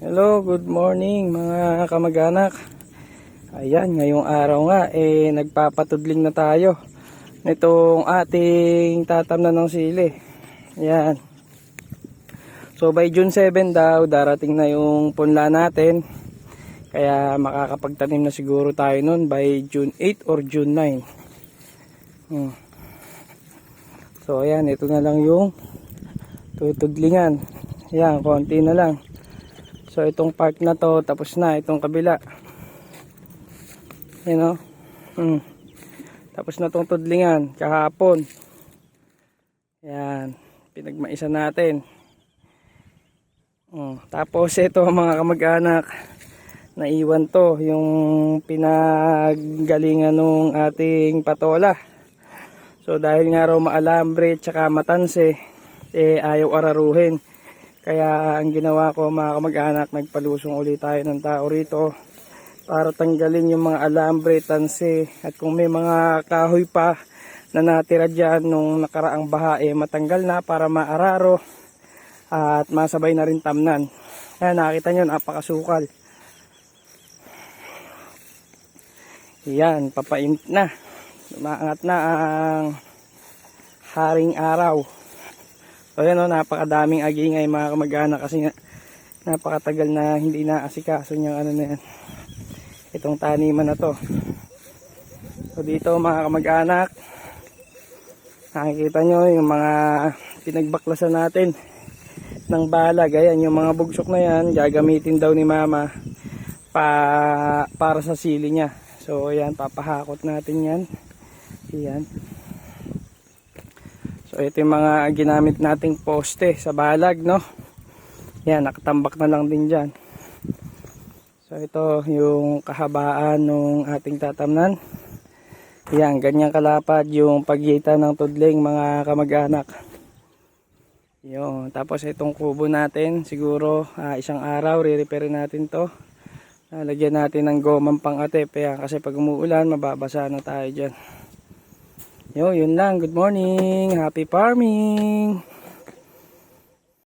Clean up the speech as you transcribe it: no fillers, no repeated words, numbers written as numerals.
Hello, good morning mga kamag-anak. Ayan, ngayong araw nga nagpapatudling na tayo nitong ating tatamnan ng sili. Ayan. So by June 7 daw darating na yung punla natin. Kaya makakapagtanim na siguro tayo nun by June 8 or June 9. So ayan, ito na lang yung tutudlingan. Ayan, konti na lang. So itong part na to tapos na, itong kabila. Yan o. Tapos na itong tudlingan kahapon. Yan, pinagmaisa natin. Tapos ito mga kamag-anak, naiwan to yung pinaggalingan ng ating patola. So dahil nga raw maalambre tsaka matanse, ayaw araruhin. Kaya ang ginawa ko mga kamag-anak, nagpalusong ulit tayo ng tao rito para tanggalin yung mga alambre, tansi, at kung may mga kahoy pa na natira dyan nung nakaraang baha, matanggal na para maararo at masabay na rin tamnan. Ayan, nakita nyo, napakasukal. Yan, papainit na. Umaangat na ang haring araw. So yan o, napakadaming agingay mga kamag-anak kasi nga napakatagal na hindi naasikaso yung ano na yan, itong taniman na to. So dito mga kamag-anak, nakikita nyo yung mga pinagbaklasan natin ng balag. Ayan, yung mga bugsok na yan gagamitin daw ni mama para sa sili niya. So ayan, papahakot natin yan. Ayan. So ito yung mga ginamit nating poste sa balag, no? Yan, nakatambak na lang din dyan. So ito yung kahabaan ng ating tatamnan. Yan, ganyan kalapad yung pagitan ng tudling mga kamag-anak. Yun, tapos itong kubo natin, siguro isang araw re-repair natin to. Lagyan natin ng gomang pang-atip, kasi pag umuulan mababasa na tayo dyan. Yun lang. Good morning. Happy farming.